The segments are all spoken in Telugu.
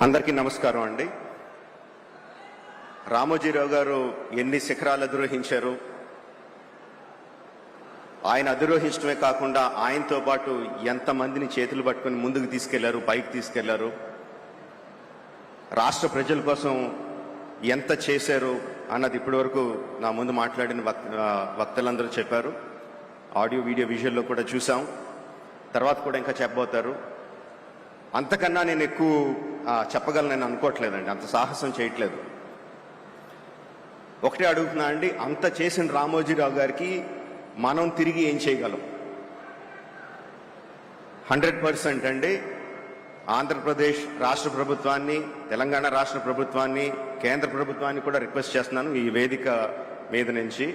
అందరికీ నమస్కారం అండి. రామోజీరావు గారు ఎన్ని శిఖరాలు అధిరోహించారు, ఆయన అధిరోహించడమే కాకుండా ఆయనతో పాటు ఎంతమందిని చేతులు పట్టుకుని ముందుకు తీసుకెళ్లారు, పైకి తీసుకెళ్లారు, రాష్ట్ర ప్రజల కోసం ఎంత చేశారు అన్నది ఇప్పటివరకు నా ముందు మాట్లాడిన వక్తలందరూ చెప్పారు. ఆడియో వీడియో విజువల్లో కూడా చూసాం, తర్వాత కూడా ఇంకా చెప్పబోతారు. అంతకన్నా నేను ఎక్కువ చెప్పగలను అనుకోవట్లేదండి, అంత సాహసం చేయట్లేదు. ఒకటే అడుగుతున్నా అండి, అంత చేసిన రామోజీరావు గారికి మనం తిరిగి ఏం చేయగలం? 100% అండి. ఆంధ్రప్రదేశ్ రాష్ట్ర ప్రభుత్వాన్ని, తెలంగాణ రాష్ట్ర ప్రభుత్వాన్ని, కేంద్ర ప్రభుత్వాన్ని కూడా రిక్వెస్ట్ చేస్తున్నాను ఈ వేదిక మీద నుంచి,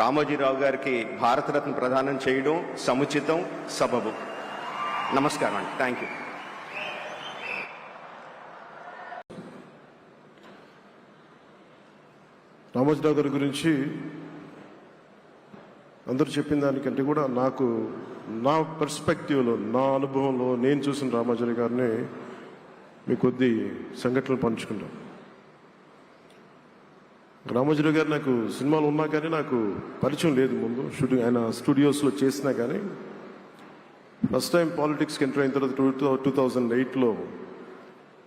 రామోజీరావు గారికి భారతరత్న ప్రదానం చేయడం సముచితం, సబబు. నమస్కారం అండి. Thank you. రామోజీరావు గారి గురించి అందరూ చెప్పిన దానికంటే కూడా నాకు నా పర్స్పెక్టివ్లో, నా అనుభవంలో నేను చూసిన రామోజీరావు గారిని మీ కొద్ది సంఘటనలు పంచుకున్నాను. రామోజీరావు గారు నాకు సినిమాలు ఉన్నా కానీ నాకు పరిచయం లేదు. ముందు షూటింగ్ ఆయన స్టూడియోస్లో చేసినా కానీ ఫస్ట్ టైం పాలిటిక్స్కి ఎంటర్ అయిన తర్వాత 2008లో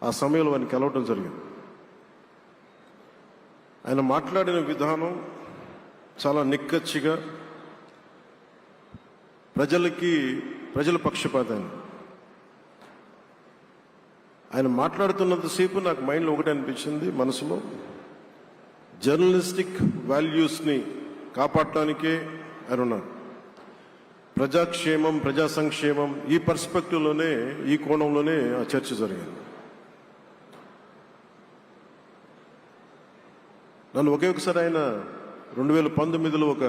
ఆ సమయంలో ఆయన కలవటం జరిగింది. ఆయన మాట్లాడిన విధానం చాలా నిక్కచ్చిగా, ప్రజల పక్షపాతాన్ని. ఆయన మాట్లాడుతున్నంతసేపు నాకు మైండ్లో ఒకటి అనిపించింది, మనసులో జర్నలిస్టిక్ వాల్యూస్ని కాపాడటానికే ఆయన ఉన్నారు. ప్రజాక్షేమం, ప్రజా సంక్షేమం, ఈ పర్స్పెక్టివ్లోనే, ఈ కోణంలోనే ఆ చర్చ జరిగింది. నన్ను ఒకే ఒకసారి ఆయన 2019లో ఒక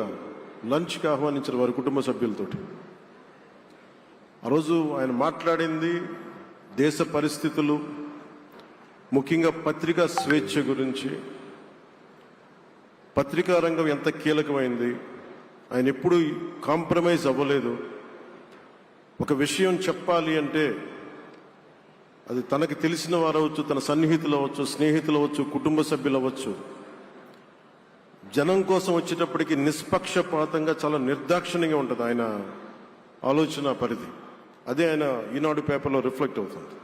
లంచ్కి ఆహ్వానించారు వారి కుటుంబ సభ్యులతోటి. ఆ రోజు ఆయన మాట్లాడింది దేశ పరిస్థితులు, ముఖ్యంగా పత్రికా స్వేచ్ఛ గురించి, పత్రికా రంగం ఎంత కీలకమైంది, ఆయన ఎప్పుడూ కాంప్రమైజ్ అవ్వలేదు. ఒక విషయం చెప్పాలి అంటే అది తనకు తెలిసిన వారు అవ్వచ్చు, తన సన్నిహితులు అవ్వచ్చు, స్నేహితులు అవ్వచ్చు, కుటుంబ సభ్యులు అవ్వచ్చు, జనం కోసం వచ్చేటప్పటికి నిష్పక్షపాతంగా చాలా నిర్దాక్షిణ్యంగా ఉంటుంది ఆయన ఆలోచన పరిధి. అదే ఆయన ఈనాడు పేపర్లో రిఫ్లెక్ట్ అవుతుంది.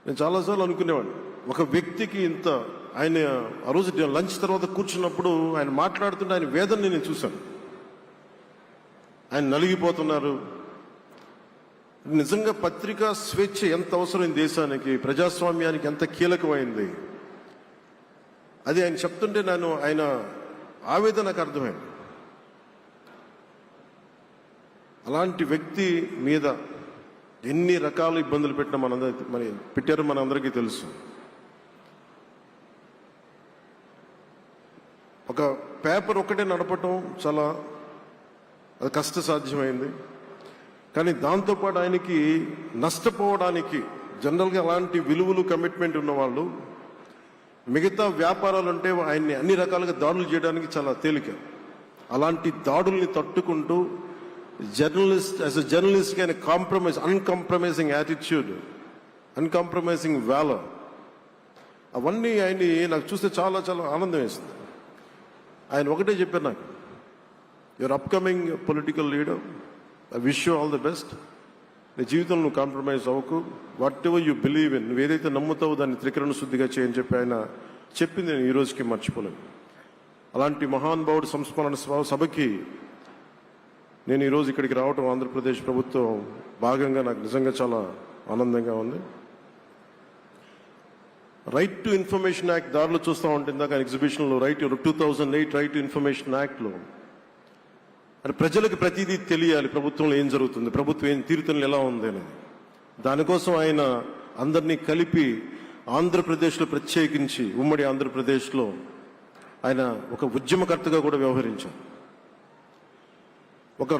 నేను చాలాసార్లు అనుకునేవాడిని, ఒక వ్యక్తికి ఇంత, ఆయన ఆ రోజు లంచ్ తర్వాత కూర్చున్నప్పుడు ఆయన మాట్లాడుతుంటే ఆయన వేదనని నేను చూశాను. ఆయన నలిగిపోతున్నారు. నిజంగా పత్రికా స్వేచ్ఛ ఎంత అవసరం దేశానికి, ప్రజాస్వామ్యానికి ఎంత కీలకమైంది, అది ఆయన చెప్తుంటే ఆయన ఆవేదన నాకు అర్థమైంది. అలాంటి వ్యక్తి మీద ఎన్ని రకాల ఇబ్బందులు పెట్టారో మనందరికీ తెలుసు. ఒక పేపర్ ఒకటే నడపటం చాలా అది కష్టసాధ్యమైంది. కానీ దాంతోపాటు ఆయనకి నష్టపోవడానికి, జనరల్గా అలాంటి విలువలు, కమిట్మెంట్ ఉన్నవాళ్ళు మిగతా వ్యాపారాలు అంటే ఆయన్ని అన్ని రకాలుగా దాడులు చేయడానికి చాలా తేలిక. అలాంటి దాడుల్ని తట్టుకుంటూ యాజ్ ఎ జర్నలిస్ట్ ఆయన అన్కాంప్రమైజింగ్ యాటిట్యూడ్, అన్కాంప్రమైజింగ్ వాలర్, అవన్నీ ఆయన్ని నాకు చూస్తే చాలా చాలా ఆనందం వేస్తుంది. ఆయన ఒకటే చెప్పారు నాకు, your upcoming political leader, I wish you all the best. నీ జీవితంలో నువ్వు కాంప్రమైజ్ అవ్వకు, what ever you believe in, నువ్వు ఏదైతే నమ్ముతావో దాన్ని త్రికరణ శుద్ధిగా చేయని చెప్పి ఆయన చెప్పింది నేను ఈ రోజుకి మర్చిపోలేను. అలాంటి మహానుభావుడు సంస్మరణ సభకి నేను ఈరోజు ఇక్కడికి రావటం ఆంధ్రప్రదేశ్ ప్రభుత్వం భాగంగా నాకు నిజంగా చాలా ఆనందంగా ఉంది. రైట్ టు ఇన్ఫర్మేషన్ యాక్ట్ దారిలో చూస్తూ ఉంటుంది దాకా ఎగ్జిబిషన్లో 2008 రైట్ టు ఇన్ఫర్మేషన్ యాక్ట్లో అంటే ప్రజలకు ప్రతిదీ తెలియాలి, ప్రభుత్వంలో ఏం జరుగుతుంది, ప్రభుత్వం ఏం తీరుతలు ఎలా ఉంది అనేది. దానికోసం ఆయన అందరినీ కలిపి ఆంధ్రప్రదేశ్లో, ప్రత్యేకించి ఉమ్మడి ఆంధ్రప్రదేశ్లో ఆయన ఒక ఉద్యమకర్తగా కూడా వ్యవహరించారు. ఒక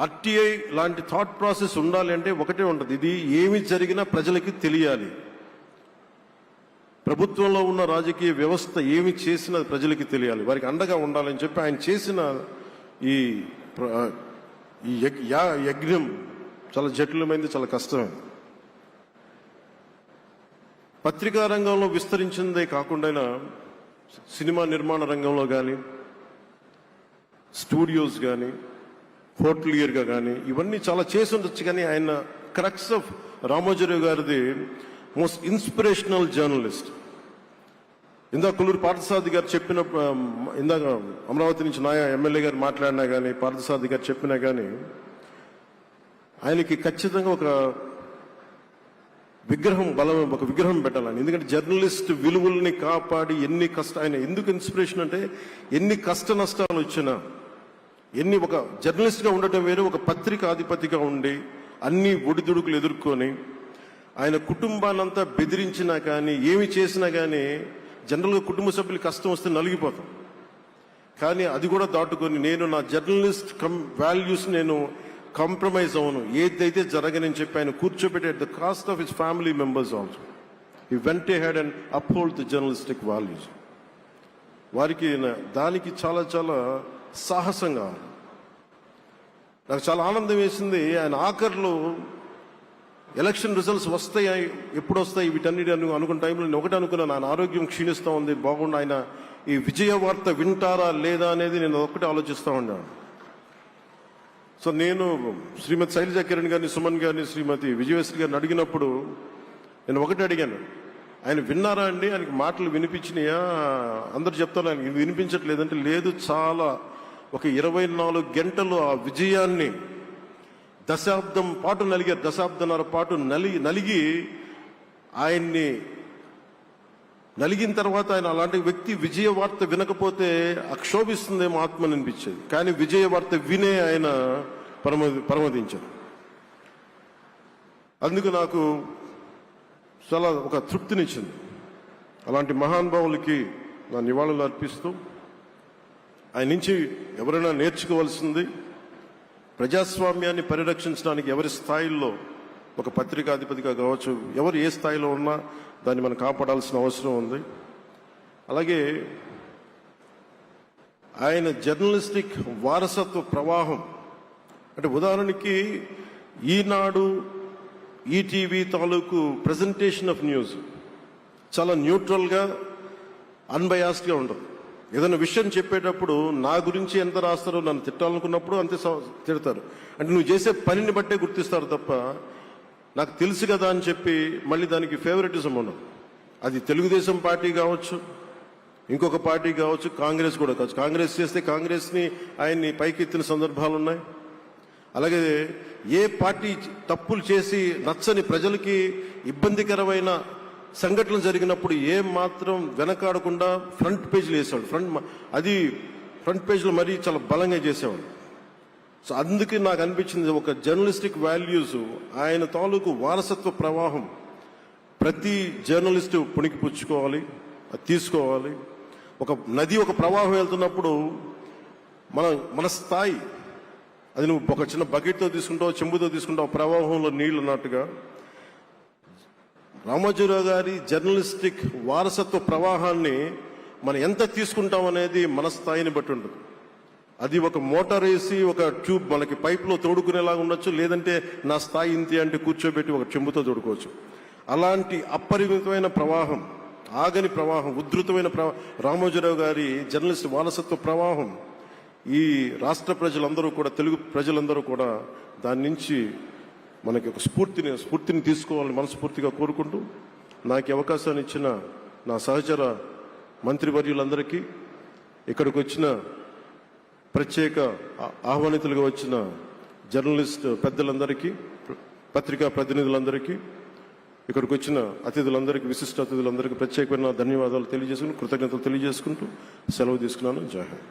ఆర్టీఐ లాంటి థాట్ ప్రాసెస్ ఉండాలి అంటే ఒకటే ఉంటుంది, ఇది ఏమి జరిగినా ప్రజలకి తెలియాలి, ప్రభుత్వంలో ఉన్న రాజకీయ వ్యవస్థ ఏమి చేసినా ప్రజలకి తెలియాలి, వారికి అండగా ఉండాలని చెప్పి ఆయన చేసిన ఈ యజ్ఞం చాలా జటిలమైంది, చాలా కష్టమైంది. పత్రికా రంగంలో విస్తరించిందే కాకుండా సినిమా నిర్మాణ రంగంలో కానీ, స్టూడియోస్ కానీ, హోటలియర్గా కానీ ఇవన్నీ చాలా చేసి ఉండొచ్చు. కానీ ఆయన క్రక్స్ ఆఫ్ రామోజీరావు గారిది మోస్ట్ ఇన్స్పిరేషనల్ జర్నలిస్ట్. ఇందాక కొల్లూరు పార్థసారథి గారు చెప్పిన, ఇందాక అమరావతి నుంచి నాయ ఎమ్మెల్యే గారు మాట్లాడినా కానీ, పార్థసారథి గారు చెప్పినా కానీ ఆయనకి ఖచ్చితంగా ఒక విగ్రహం పెట్టాలని. ఎందుకంటే జర్నలిస్ట్ విలువల్ని కాపాడి ఆయన ఎందుకు ఇన్స్పిరేషన్ అంటే ఎన్ని కష్ట నష్టాలు వచ్చినా, ఒక జర్నలిస్ట్గా ఉండటం వేరే, ఒక పత్రిక అధిపతిగా ఉండి అన్ని ఒడిదుడుకులు ఎదుర్కొని ఆయన కుటుంబాన్నంతా బెదిరించినా కానీ, ఏమి చేసినా కానీ జనరల్గా కుటుంబ సభ్యులు కష్టం వస్తే నలిగిపోతాం. కానీ అది కూడా దాటుకొని నేను నా జర్నలిస్ట్ వాల్యూస్ నేను కాంప్రమైజ్ అవును, ఏదైతే జరగనని చెప్పి ఆయన కూర్చోబెట్టి at the cost of his family members also he vent ahead and uphold the journalistic values. వారికి దానికి చాలా చాలా సాహసంగా నాకు చాలా ఆనందం వేసింది. ఆయన ఆఖరిలో ఎలక్షన్ రిజల్ట్స్ వస్తాయి, ఎప్పుడు వస్తాయి వీటన్నిటి అనుకున్న టైంలో నేను ఒకటి అనుకున్నాను, ఆయన ఆరోగ్యం క్షీణిస్తూ ఉంది, బాగుండు, ఆయన ఈ విజయ వార్త వింటారా లేదా అనేది నేను ఒకటి ఆలోచిస్తూ ఉన్నాను. సో నేను శ్రీమతి శైలజా కిరణ్ గారిని, సుమన్ గారిని, శ్రీమతి విజయశ్రీ గారిని అడిగినప్పుడు నేను ఒకటి అడిగాను, ఆయన విన్నారా అండి, ఆయనకి మాటలు వినిపించినాయా? అందరు చెప్తాను ఆయనకి వినిపించట్లేదంటే, లేదు, చాలా ఒక 24 గంటలు ఆ విజయాన్ని దశాబ్దం పాటు నలిగారు, దశాబ్దన్నర పాటు నలిగి ఆయన్ని నలిగిన తర్వాత ఆయన అలాంటి వ్యక్తి విజయ వార్త వినకపోతే అక్షోభిస్తుందేమో ఆత్మని అనిపించేది. కానీ విజయ వార్త వినే ఆయన పరమదించారు. అందుకు నాకు చాలా ఒక తృప్తినిచ్చింది. అలాంటి మహానుభావులకి నా నివాళులు అర్పిస్తూ ఆయన నుంచి ఎవరైనా నేర్చుకోవాల్సింది, ప్రజాస్వామ్యాన్ని పరిరక్షించడానికి ఎవరి స్థాయిల్లో, ఒక పత్రికాధిపతిగా కావచ్చు, ఎవరు ఏ స్థాయిలో ఉన్నా దాన్ని మనం కాపాడాల్సిన అవసరం ఉంది. అలాగే ఆయన జర్నలిస్టిక్ వారసత్వ ప్రవాహం అంటే ఉదాహరణకి ఈనాడు, ఈటీవీ తాలూకు ప్రజెంటేషన్ ఆఫ్ న్యూస్ చాలా న్యూట్రల్గా, అన్బయాస్డ్గా ఉండదు. ఏదైనా విషయం చెప్పేటప్పుడు నా గురించి ఎంత రాస్తారో, నన్ను తిట్టాలనుకున్నప్పుడు అంతే తిడతారు. అంటే నువ్వు చేసే పనిని బట్టే గుర్తిస్తారు తప్ప నాకు తెలుసు కదా అని చెప్పి మళ్ళీ దానికి ఫేవరెటిజం ఉండదు. అది తెలుగుదేశం పార్టీ కావచ్చు, ఇంకొక పార్టీ కావచ్చు, కాంగ్రెస్ కూడా కావచ్చు. కాంగ్రెస్ చేస్తే కాంగ్రెస్ని ఆయన్ని పైకెత్తిన సందర్భాలు ఉన్నాయి. అలాగే ఏ పార్టీ తప్పులు చేసి నచ్చని, ప్రజలకి ఇబ్బందికరమైన సంఘటనలు జరిగినప్పుడు ఏం మాత్రం వెనకాడకుండా ఫ్రంట్ పేజీలు వేసేవాడు. ఫ్రంట్ పేజీలో మరీ చాలా బలంగా చేసేవాడు. సో అందుకే నాకు అనిపించింది ఒక జర్నలిస్టిక్ వాల్యూస్, ఆయన తాలూకు వారసత్వ ప్రవాహం ప్రతి జర్నలిస్టు పుణికి పుచ్చుకోవాలి, అది తీసుకోవాలి. ఒక నది ఒక ప్రవాహం వెళ్తున్నప్పుడు మన స్థాయి, అది నువ్వు ఒక చిన్న బకెట్తో తీసుకుంటావు, చెంబుతో తీసుకుంటావు, ప్రవాహంలో నీళ్లు అన్నట్టుగా రామోజీరావు గారి జర్నలిస్టిక్ వారసత్వ ప్రవాహాన్ని మనం ఎంత తీసుకుంటాం అనేది మన స్థాయిని బట్టి ఉంటుంది. అది ఒక మోటార్ వేసి ఒక ట్యూబ్ మనకి పైప్లో తోడుకునేలాగా ఉండొచ్చు, లేదంటే నా స్థాయి ఇంతే అంటే కూర్చోబెట్టి ఒక చెంబుతో తోడుకోవచ్చు. అలాంటి అపరిమితమైన ప్రవాహం, ఆగని ప్రవాహం, ఉధృతమైన రామోజీరావు గారి జర్నలిస్ట్ వారసత్వ ప్రవాహం ఈ రాష్ట్ర ప్రజలందరూ కూడా, తెలుగు ప్రజలందరూ కూడా దాని నుంచి మనకి ఒక స్ఫూర్తిని తీసుకోవాలని మనస్ఫూర్తిగా కోరుకుంటూ, నాకు అవకాశాన్ని ఇచ్చిన నా సహచర మంత్రివర్యులందరికీ, ఇక్కడికి వచ్చిన ప్రత్యేక ఆహ్వానితులుగా వచ్చిన జర్నలిస్ట్ పెద్దలందరికీ, పత్రికా ప్రతినిధులందరికీ, ఇక్కడికి వచ్చిన అతిథులందరికీ, విశిష్ట అతిథులందరికీ ప్రత్యేకమైన ధన్యవాదాలు తెలియజేసుకుని, కృతజ్ఞతలు తెలియజేసుకుంటూ సెలవు తీసుకున్నాను. జై హింద్.